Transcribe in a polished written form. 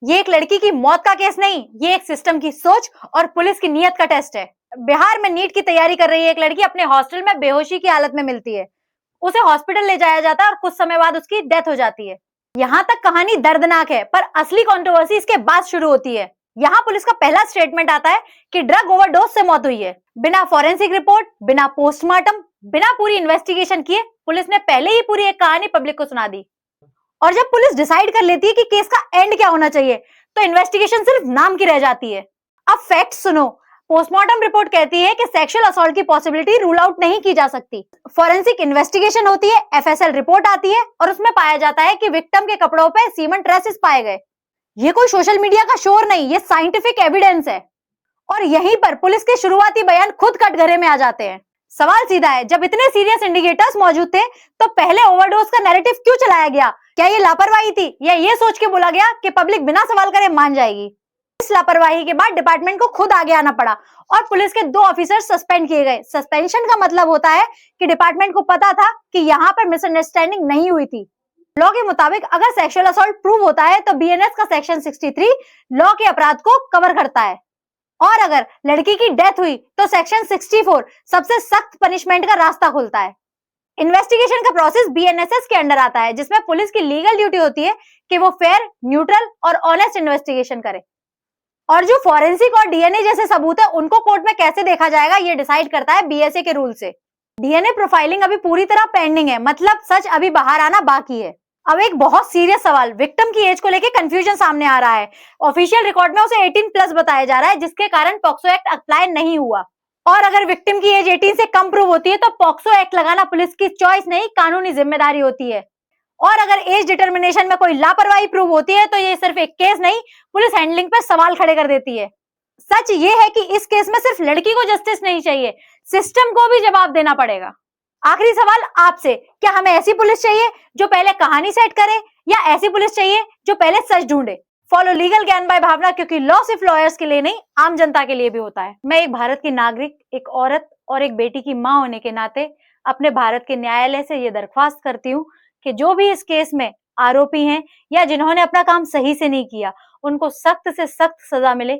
ये एक लड़की की मौत का केस नहीं, ये एक सिस्टम की सोच और पुलिस की नीयत का टेस्ट है। बिहार में नीट की तैयारी कर रही है एक लड़की अपने हॉस्टल में बेहोशी की हालत में मिलती है। उसे हॉस्पिटल ले जाया जाता है और कुछ समय बाद उसकी डेथ हो जाती है। यहाँ तक कहानी दर्दनाक है, पर असली कंट्रोवर्सी इसके बाद शुरू होती है। यहाँ पुलिस का पहला स्टेटमेंट आता है कि ड्रग ओवरडोज से मौत हुई है। बिना फॉरेंसिक रिपोर्ट, बिना पोस्टमार्टम, बिना पूरी इन्वेस्टिगेशन किए पुलिस ने पहले ही पूरी एक कहानी पब्लिक को सुना दी। और जब पुलिस डिसाइड कर लेती है कि केस का एंड क्या होना चाहिए, तो इन्वेस्टिगेशन सिर्फ नाम की रह जाती है। अब फैक्ट सुनो। पोस्टमार्टम रिपोर्ट कहती है कि सेक्सुअल असॉल्ट की पॉसिबिलिटी रूल आउट नहीं की जा सकती। फॉरेंसिक इन्वेस्टिगेशन होती है, एफएसएल रिपोर्ट आती है और उसमें पाया जाता है कि विक्टिम के कपड़ों पे सीमेंट ट्रेसेस पाए गए। ये कोई सोशल मीडिया का शोर नहीं, ये साइंटिफिक एविडेंस है। और यहीं पर पुलिस के शुरुआती बयान खुद कटघरे में आ जाते हैं। सवाल सीधा है, जब इतने सीरियस इंडिकेटर्स मौजूद थे, तो पहले ओवरडोज का नैरेटिव क्यों चलाया गया? क्या ये लापरवाही थी या ये सोच के बोला गया कि पब्लिक बिना सवाल करे मान जाएगी? इस लापरवाही के बाद डिपार्टमेंट को खुद आगे आना पड़ा और पुलिस के 2 ऑफिसर सस्पेंड किए गए। सस्पेंशन का मतलब होता है कि डिपार्टमेंट को पता था कि यहाँ पर मिसअंडरस्टैंडिंग नहीं हुई थी। लॉ के मुताबिक अगर सेक्सुअल असॉल्ट प्रूव होता है तो बीएनएस का सेक्शन 63 लॉ के अपराध को कवर करता है। और अगर लड़की की डेथ हुई तो सेक्शन 64 सबसे सख्त पनिशमेंट का रास्ता खोलता है। इन्वेस्टिगेशन का प्रोसेस बीएनएसएस के अंडर आता है, जिसमें पुलिस की लीगल ड्यूटी होती है कि वो फेयर, न्यूट्रल और ऑनेस्ट इन्वेस्टिगेशन करे। और जो फॉरेंसिक और डीएनए जैसे सबूत है, उनको कोर्ट में कैसे देखा जाएगा, ये डिसाइड करता है बीएसए के रूल से। डीएनए प्रोफाइलिंग अभी पूरी तरह पेंडिंग है, मतलब सच अभी बाहर आना बाकी है। अब एक बहुत सीरियस सवाल, विक्टिम की एज को लेकर कंफ्यूजन सामने आ रहा है। ऑफिशियल रिकॉर्ड में उसे 18 प्लस बताया जा रहा है, जिसके कारण पॉक्सो एक्ट अप्लाई नहीं हुआ। और अगर विक्टिम की एज 18 से कम प्रूव होती है तो पॉक्सो एक्ट लगाना पुलिस की चॉइस नहीं, कानूनी जिम्मेदारी होती है। और अगर एज डिटर्मिनेशन में कोई लापरवाही प्रूव होती है तो ये सिर्फ एक केस नहीं, पुलिस हैंडलिंग पे सवाल खड़े कर देती है। सच ये है कि इस केस में सिर्फ लड़की को जस्टिस नहीं चाहिए, सिस्टम को भी जवाब देना पड़ेगा। आखिरी सवाल आपसे, क्या हमें ऐसी पुलिस चाहिए जो पहले कहानी सेट करे, या ऐसी पुलिस चाहिए जो पहले सच ढूंढे? फॉलो लीगल ज्ञान बाय भावना, क्योंकि लॉ सिर्फ लॉयर्स के लिए नहीं, आम जनता के लिए भी होता है। मैं एक भारत की नागरिक, एक औरत और एक बेटी की मां होने के नाते अपने भारत के न्यायालय से ये दरख्वास्त करती हूँ कि जो भी इस केस में आरोपी हैं या जिन्होंने अपना काम सही से नहीं किया, उनको सख्त से सख्त सजा मिले।